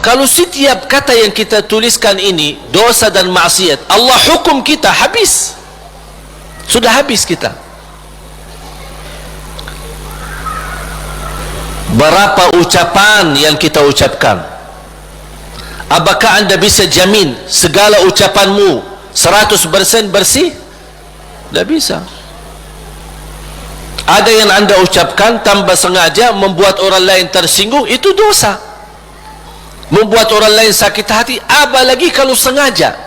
Kalau setiap kata yang kita tuliskan ini dosa dan maksiat, Allah hukum kita, habis. Sudah habis kita. Berapa ucapan yang kita ucapkan? Apakah anda bisa jamin segala ucapanmu 100% bersih? Tidak bisa. Ada yang anda ucapkan tanpa sengaja membuat orang lain tersinggung, itu dosa. Membuat orang lain sakit hati, apalagi kalau sengaja.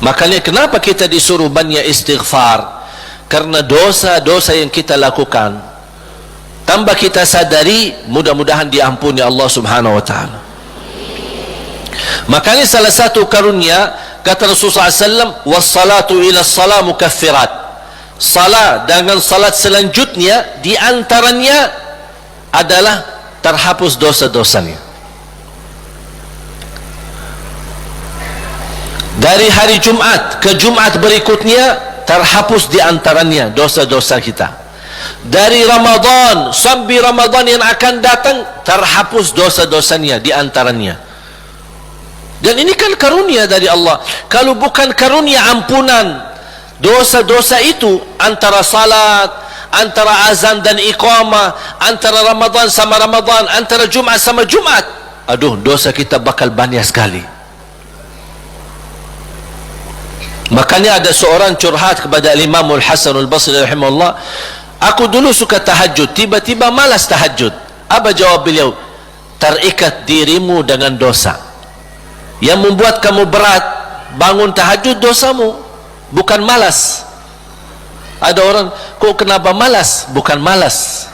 Makanya kenapa kita disuruh banyak istighfar? Karena dosa-dosa yang kita lakukan, tanpa kita sadari, mudah-mudahan diampuni Allah Subhanahu wa ta'ala. Makanya salah satu karunia, kata Rasulullah SAW, wassalatu ila salat mukaffirat. Salat dengan salat selanjutnya, di antaranya adalah terhapus dosa-dosanya. Dari hari Jumat ke Jumat berikutnya, terhapus di antaranya dosa-dosa kita. Dari Ramadan sampai Ramadan yang akan datang, terhapus dosa-dosanya di antaranya. Dan ini kan karunia dari Allah. Kalau bukan karunia ampunan dosa-dosa itu, antara salat, antara azan dan iqamah, antara Ramadan sama Ramadan, antara Jumat sama Jumat, aduh, dosa kita bakal banyak sekali. Makanya ada seorang curhat kepada Imam Al-Hasan Al-Basri rahimahullah, aku dulu suka tahajud, tiba-tiba malas tahajud. Apa jawab beliau? Terikat dirimu dengan dosa. Yang membuat kamu berat bangun tahajud dosamu, bukan malas. Ada orang, kok kenapa malas? Bukan malas,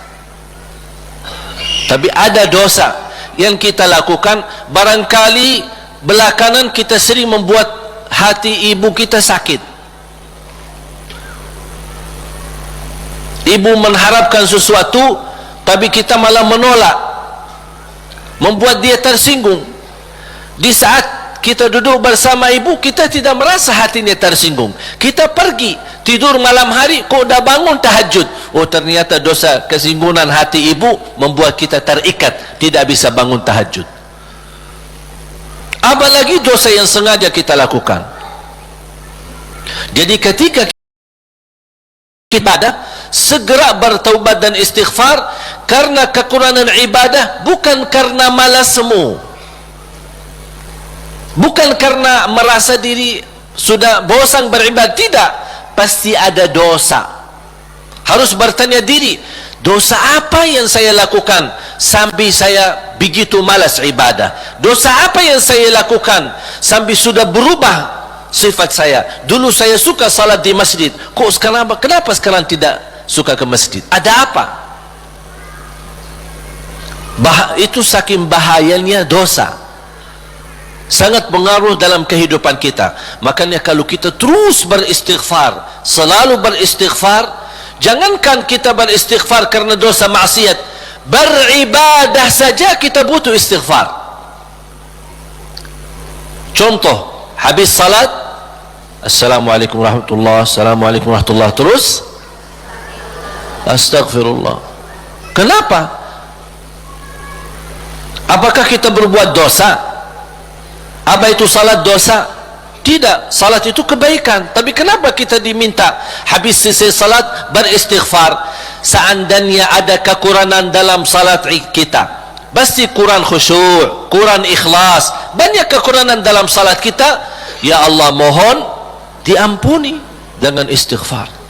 tapi ada dosa yang kita lakukan. Barangkali belakangan kita sering membuat hati ibu kita sakit. Ibu mengharapkan sesuatu, tapi kita malah menolak, membuat dia tersinggung. Di saat kita duduk bersama ibu, kita tidak merasa hatinya tersinggung. Kita pergi tidur malam hari, kok dah bangun tahajud. Oh, ternyata dosa kesinggungan hati ibu membuat kita terikat, tidak bisa bangun tahajud. Apalagi dosa yang sengaja kita lakukan. Jadi ketika kita ada, segera bertaubat dan istighfar, karena kekurangan ibadah, bukan karena malasmu, bukan karena merasa diri sudah bosan beribadah, tidak. Pasti ada dosa. Harus bertanya diri, dosa apa yang saya lakukan sampai saya begitu malas ibadah? Dosa apa yang saya lakukan sampai sudah berubah sifat saya? Dulu saya suka salat di masjid, kok sekarang kenapa sekarang tidak suka ke masjid? Ada apa? Itu saking bahayanya dosa, sangat pengaruh dalam kehidupan kita. Makanya kalau kita terus beristighfar, selalu beristighfar, jangankan kita beristighfar karena dosa maksiat, beribadah saja kita butuh istighfar. Contoh, habis salat, assalamualaikum warahmatullahi, assalamualaikum warahmatullahi, terus astagfirullah. Kenapa? Apakah kita berbuat dosa? Apa itu salat dosa? Tidak, salat itu kebaikan. Tapi kenapa kita diminta habis selesai salat beristighfar? Seandainya ada kekurangan dalam salat kita, pasti kurang khusyuk, kurang ikhlas, banyak kekurangan dalam salat kita, ya Allah mohon diampuni dengan istighfar.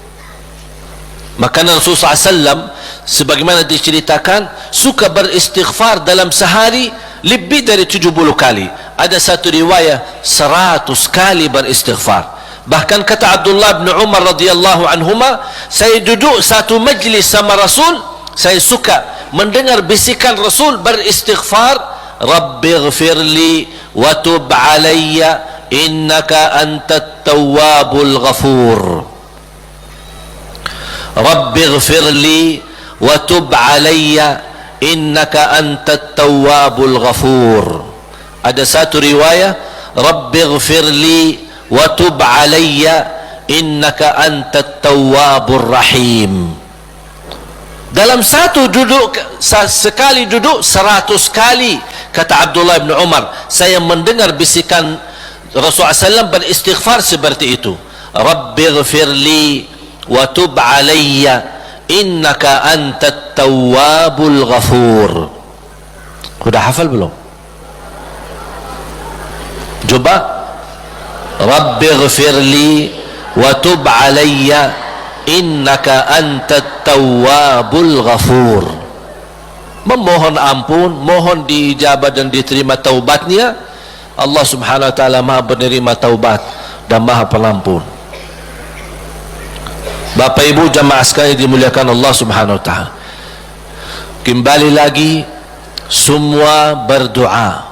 Maka Rasulullah SAW sebagaimana diceritakan suka beristighfar dalam sehari lebih dari 70 kali. Ada satu riwayat 100 kali beristighfar. Bahkan kata Abdullah bin Umar radhiyallahu anhuma, saya duduk satu majlis sama Rasul, saya suka mendengar bisikan Rasul beristighfar, Rabbighfirli wa tub alayya innaka antat tawwabul ghafur. Rabbighfirli wa tub alayya innaka antat tawwabul ghafur. Ada satu riwayat, Rabbighfirli wa tub alayya innaka antat tawwabur rahim. Dalam satu duduk, sekali duduk 100 kali, kata Abdullah bin Umar, saya mendengar bisikan Rasulullah SAW beristighfar seperti itu. Rabbighfirli wa tub alayya innaka antat tawwabul ghafur. Sudah hafal belum? Coba. Rabbighfirli wa tub alayya innaka antat tawwabul ghafur. Memohon ampun, mohon diijabah dan diterima taubatnya. Allah subhanahu wa ta'ala maha penerima taubat dan maha pelampun. Bapak ibu jamaah sekalian dimuliakan Allah subhanahu wa ta'ala, kembali lagi semua berdoa,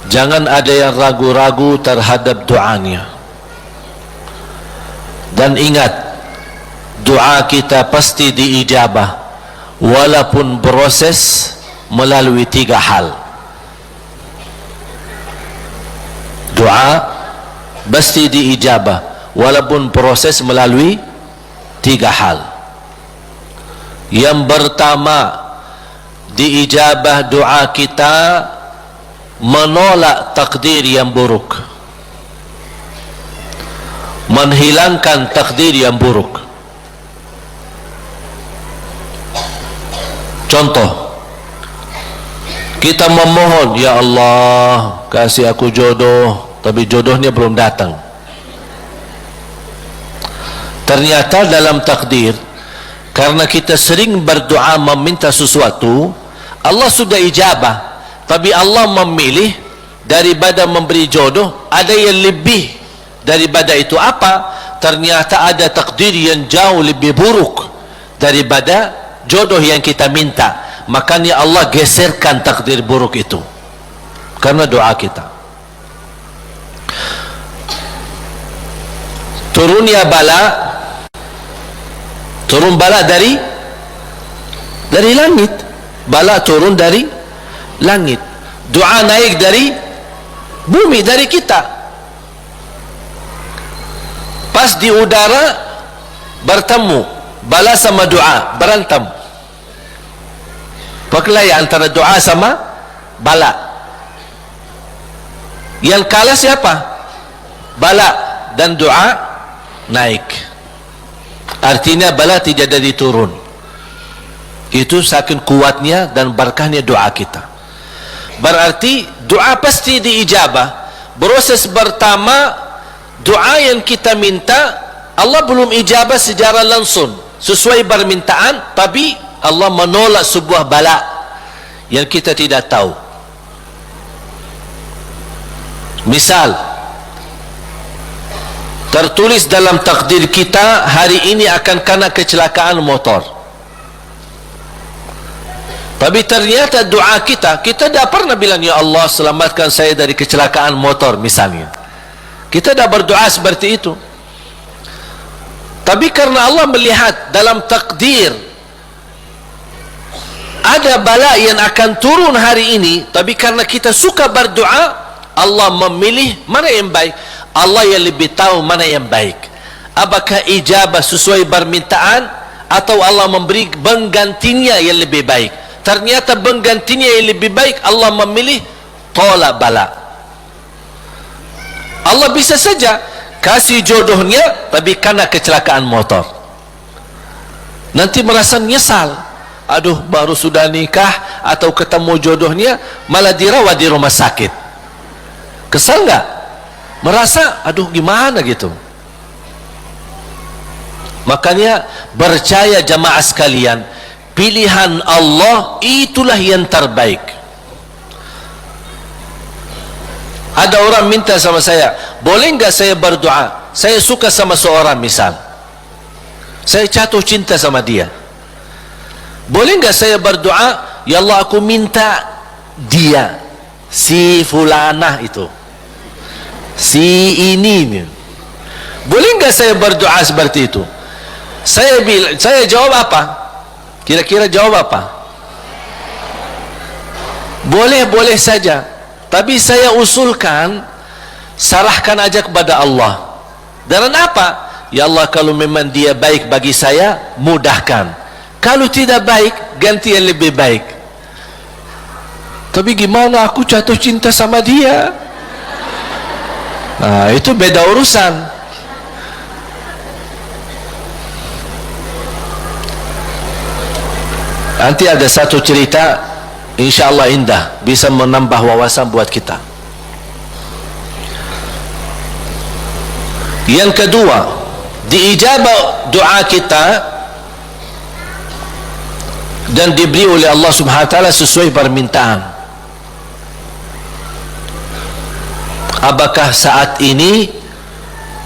jangan ada yang ragu-ragu terhadap doanya. Dan ingat, doa kita pasti diijabah walaupun proses melalui 3 hal. Doa pasti diijabah walaupun proses melalui 3 hal. Yang pertama, diijabah doa kita menolak takdir yang buruk, menghilangkan takdir yang buruk. Contoh, kita memohon, ya Allah kasih aku jodoh, tapi jodohnya belum datang. Ternyata dalam takdir, karena kita sering berdoa meminta sesuatu, Allah sudah ijabah, tapi Allah memilih daripada memberi jodoh, ada yang lebih daripada itu. Apa? Ternyata ada takdir yang jauh lebih buruk daripada jodoh yang kita minta. Makanya Allah geserkan takdir buruk itu karena doa kita. Turunnya bala, turun bala dari langit. Bala turun dari langit. Doa naik dari bumi, dari kita. Pas di udara bertemu, bala sama doa berantem. Perkelahian antara doa sama bala. Yang kalah siapa? Bala, dan doa naik. Artinya bala tidak jadi turun. Itu saking kuatnya dan berkahnya doa kita. Berarti doa pasti diijabah. Proses pertama, doa yang kita minta Allah belum ijabah secara langsung sesuai permintaan, tapi Allah menolak sebuah bala yang kita tidak tahu. Misal, tertulis dalam takdir kita hari ini akan kena kecelakaan motor, tapi ternyata doa kita tidak pernah bilang, ya Allah selamatkan saya dari kecelakaan motor misalnya. Kita tidak berdoa seperti itu. Tapi karena Allah melihat dalam takdir ada bala yang akan turun hari ini, tapi karena kita suka berdoa, Allah memilih mana yang baik. Allah yang lebih tahu mana yang baik. Apakah ijabah sesuai permintaan atau Allah memberi penggantinya yang lebih baik. Ternyata penggantinya yang lebih baik, Allah memilih tolak bala. Allah bisa saja kasih jodohnya tapi kena kecelakaan motor, nanti merasa nyesal. Aduh, baru sudah nikah atau ketemu jodohnya malah dirawat di rumah sakit. Kesal nggak? Merasa aduh gimana gitu. Makanya percaya jamaah sekalian, pilihan Allah itulah yang terbaik. Ada orang minta sama saya, boleh nggak saya berdoa, saya suka sama seorang misal, saya jatuh cinta sama dia, boleh nggak saya berdoa, ya Allah aku minta dia, si fulanah itu, si ini, boleh nggak saya berdoa seperti itu? Saya jawab apa? Kira-kira jawab apa? Boleh saja, tapi saya usulkan, serahkan aja kepada Allah. Dan apa? Ya Allah, kalau memang dia baik bagi saya, mudahkan. Kalau tidak baik, ganti yang lebih baik. Tapi gimana aku jatuh cinta sama dia? Nah, itu beda urusan. Nanti ada satu cerita, insya Allah indah, bisa menambah wawasan buat kita. Yang kedua, diijabah doa kita dan diberi oleh Allah Subhanahu wa taala sesuai permintaan. Apakah saat ini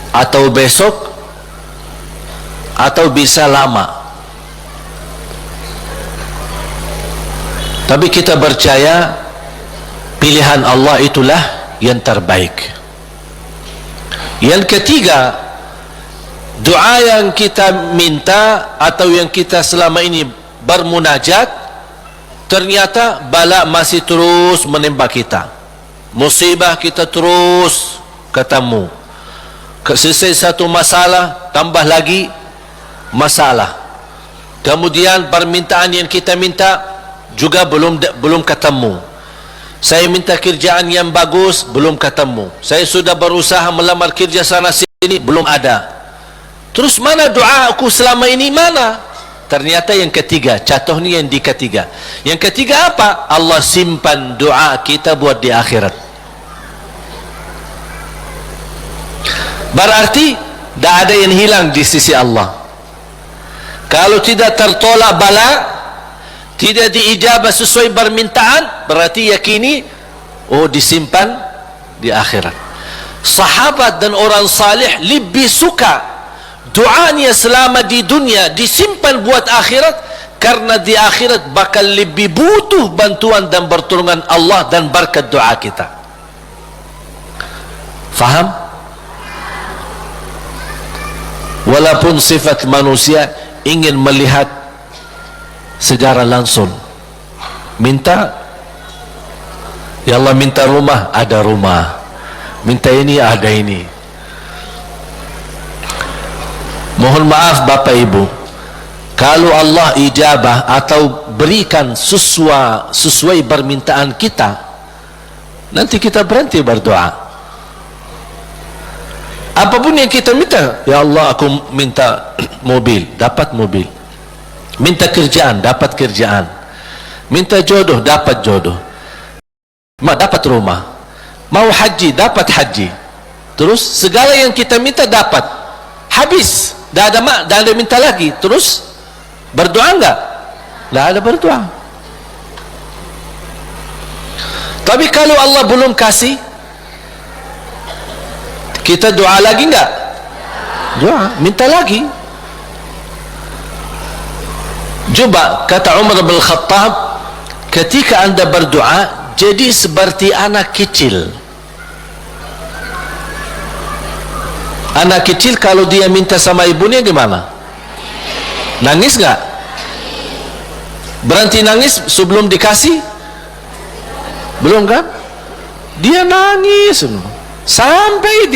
atau besok atau bisa lama? Tapi kita percaya pilihan Allah itulah yang terbaik. Yang ketiga, doa yang kita minta atau yang kita selama ini bermunajat, ternyata bala masih terus menimpa kita, musibah kita terus ketemu. Selesai satu masalah, tambah lagi masalah. Kemudian permintaan yang kita minta juga belum ketemu. Saya minta kerjaan yang bagus, belum ketemu. Saya sudah berusaha melamar kerja sana sini, belum ada. Terus mana doa aku selama ini, mana? Ternyata yang ketiga, contoh ni yang di ketiga. Yang ketiga apa? Allah simpan doa kita buat di akhirat. Berarti tak ada yang hilang di sisi Allah. Kalau tidak tertolak bala, tidak diijabah sesuai permintaan, berarti yakini oh disimpan di akhirat. Sahabat dan orang salih lebih suka doanya selama di dunia disimpan buat akhirat, karena di akhirat bakal lebih butuh bantuan dan pertolongan Allah dan berkat doa kita. Faham? Walaupun sifat manusia ingin melihat secara langsung, minta, ya Allah minta rumah, ada rumah, minta ini, ada ini. Mohon maaf Bapak Ibu, kalau Allah ijabah atau berikan sesuai permintaan kita, nanti kita berhenti berdoa. Apapun yang kita minta, ya Allah aku minta mobil, dapat mobil. Minta kerjaan, dapat kerjaan. Minta jodoh, dapat jodoh. Dapat rumah. Mau haji, dapat haji. Terus segala yang kita minta dapat. Habis, dah ada minta lagi. Terus berdoa enggak? Enggak ada berdoa. Tapi kalau Allah belum kasih, kita doa lagi enggak? Doa, minta lagi. Coba kata Umar bin Khattab, ketika anda berdoa jadi seperti anak kecil. Anak kecil kalau dia minta sama ibunya gimana? Nangis enggak? Berhenti nangis sebelum dikasih? Belum kan? Dia nangis sampai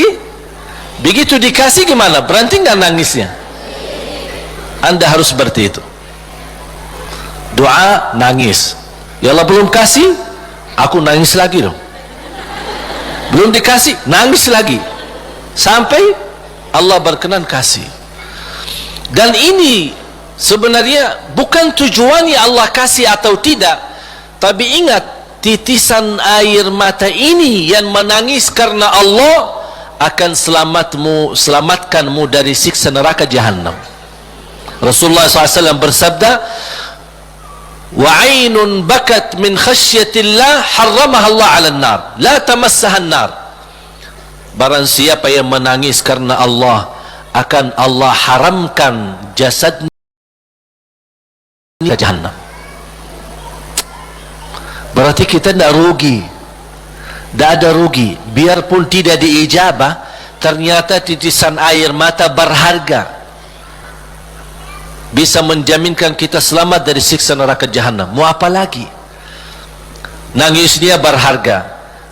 begitu dikasih gimana? Berhenti enggak nangisnya? Anda harus seperti itu. Doa nangis, ya Allah belum kasih, aku nangis lagi dong. Belum dikasih, nangis lagi, sampai Allah berkenan kasih. Dan ini sebenarnya bukan tujuannya Allah kasih atau tidak, tapi ingat, titisan air mata ini yang menangis karena Allah akan selamatkanmu dari siksa neraka Jahannam. Rasulullah SAW bersabda, وَعَيْنٌ بَكَتْ مِنْ خَشْيَةِ اللَّهِ حَرَّمَهَا اللَّهُ عَلَى النَّارِ لَا تَمَسَّهَا النَّارِ. Barang siapa yang menangis karena Allah, akan Allah haramkan jasadnya ke Jahannam. Berarti kita tidak rugi, tidak ada rugi. Biarpun tidak diijabah, ternyata titisan air mata berharga, bisa menjaminkan kita selamat dari siksa neraka Jahannam. Mau apa lagi? Nangisnya berharga,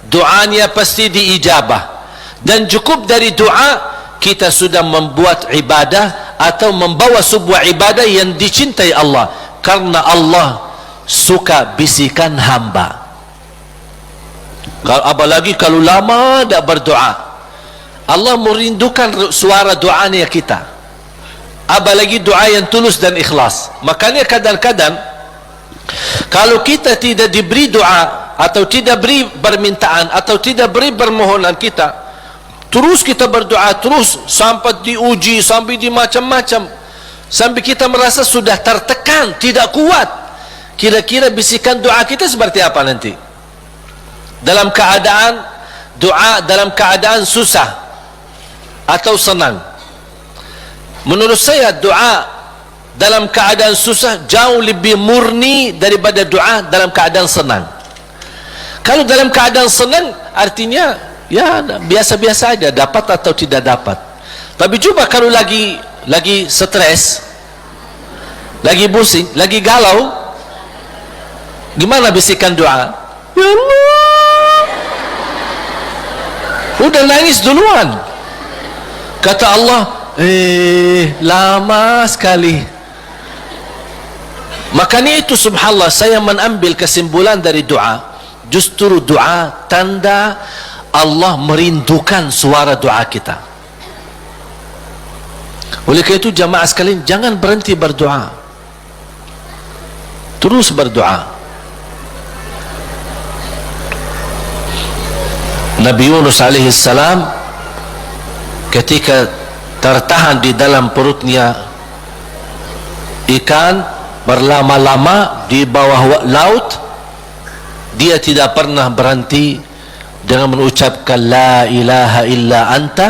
doanya pasti diijabah, dan cukup dari doa kita sudah membuat ibadah atau membawa sebuah ibadah yang dicintai Allah, karena Allah suka bisikan hamba. Apalagi kalau lama tak berdoa, Allah merindukan suara doanya kita. Apalagi doa yang tulus dan ikhlas. Makanya kadang-kadang kalau kita tidak diberi doa, atau tidak beri permintaan, atau tidak beri permohonan kita, terus kita berdoa terus sampai diuji, sampai di macam-macam, sampai kita merasa sudah tertekan, tidak kuat. Kira-kira bisikan doa kita seperti apa nanti? Dalam keadaan doa, dalam keadaan susah atau senang? Menurut saya doa dalam keadaan susah jauh lebih murni daripada doa dalam keadaan senang. Kalau dalam keadaan senang artinya ya biasa-biasa aja, dapat atau tidak dapat. Tapi coba kalau lagi stres, lagi pusing, lagi galau, gimana bisikan doa? Ya Allah, udah nangis duluan. Kata Allah, lama sekali. Makanya itu subhanallah, saya mengambil kesimpulan dari doa, justru doa tanda Allah merindukan suara doa kita. Oleh karena itu jamaah sekalian, jangan berhenti berdoa, terus berdoa. Nabi Yunus alaihi salam ketika tertahan di dalam perutnya ikan berlama-lama di bawah laut, dia tidak pernah berhenti dengan mengucapkan la ilaha illa anta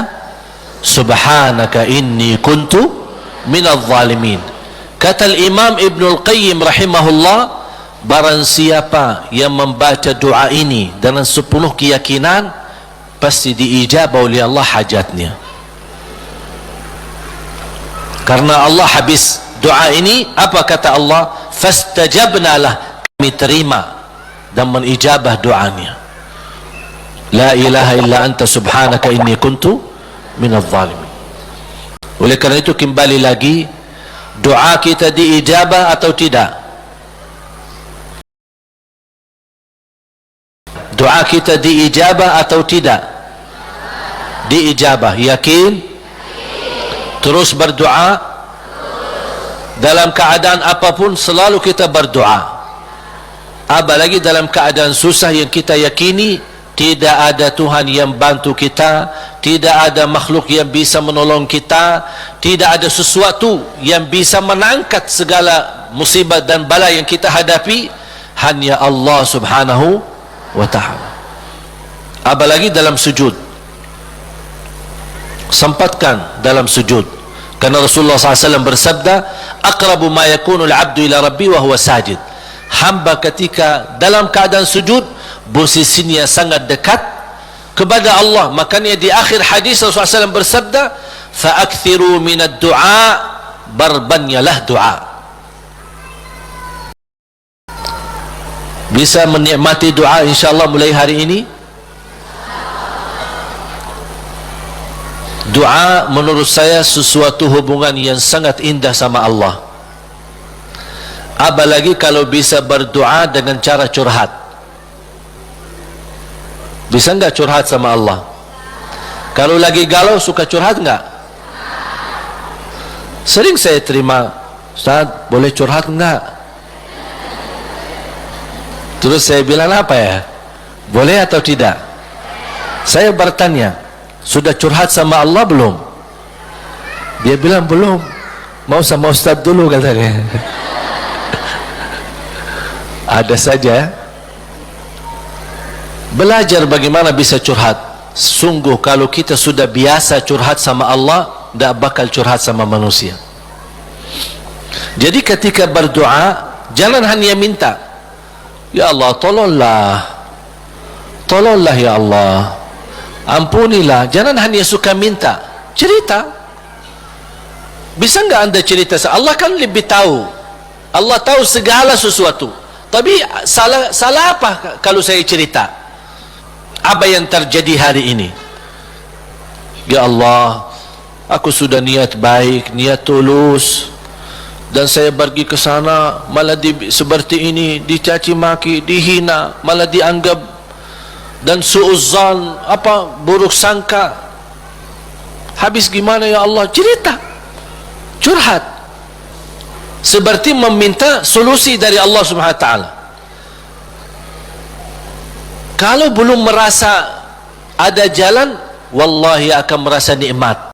subhanaka inni kuntu minadh zalimin. Kata Imam Ibnul Qayyim rahimahullah, barang siapa yang membaca doa ini dengan sepenuh keyakinan, pasti diijabah oleh Allah hajatnya. Karena Allah habis doa ini, apa kata Allah? Fastajabna lah, kami terima dan menijabah doanya. La ilaha illa anta subhanaka inni kuntu minadh zalimin. Oleh kerana itu kembali lagi, doa kita diijabah atau tidak? Doa kita diijabah atau tidak? Diijabah. Yakin? Terus berdoa. Dalam keadaan apapun selalu kita berdoa. Apalagi dalam keadaan susah yang kita yakini tidak ada Tuhan yang bantu kita, tidak ada makhluk yang bisa menolong kita, tidak ada sesuatu yang bisa mengangkat segala musibah dan bala yang kita hadapi, hanya Allah subhanahu wa ta'ala. Apalagi dalam sujud, sempatkan dalam sujud, karena Rasulullah SAW bersabda, aqrabu ma yakunul abdu ila rabbi wa huwa sajid. Hamba ketika dalam keadaan sujud, posisinya sangat dekat kepada Allah. Makanya di akhir hadis Rasulullah SAW bersabda, fa'akthiru minad du'a, berbanyalah doa. Bisa menikmati doa insyaAllah mulai hari ini. Doa menurut saya sesuatu hubungan yang sangat indah sama Allah. Apalagi kalau bisa berdoa dengan cara curhat. Bisa enggak curhat sama Allah? Kalau lagi galau suka curhat enggak? Sering saya terima, Ustaz boleh curhat enggak? Terus saya bilang apa ya? Boleh atau tidak? Saya bertanya, sudah curhat sama Allah belum? Dia bilang belum. Mau sama Ustaz dulu katanya. Ada saja. Belajar bagaimana bisa curhat. Sungguh kalau kita sudah biasa curhat sama Allah, tidak bakal curhat sama manusia. Jadi ketika berdoa, jangan hanya minta, ya Allah tolonglah, tolonglah ya Allah, ampunilah. Jangan hanya suka minta, cerita. Bisa enggak anda cerita? Allah kan lebih tahu. Allah tahu segala sesuatu. Tapi salah apa kalau saya cerita apa yang terjadi hari ini? Ya Allah, aku sudah niat baik, niat tulus, dan saya pergi ke sana malah seperti ini, dicaci maki, dihina, malah dianggap, dan suuzzan, buruk sangka. Habis gimana ya Allah? Cerita, curhat, seperti meminta solusi dari Allah Subhanahu wa taala. Kalau belum merasa ada jalan, wallahi akan merasa nikmat.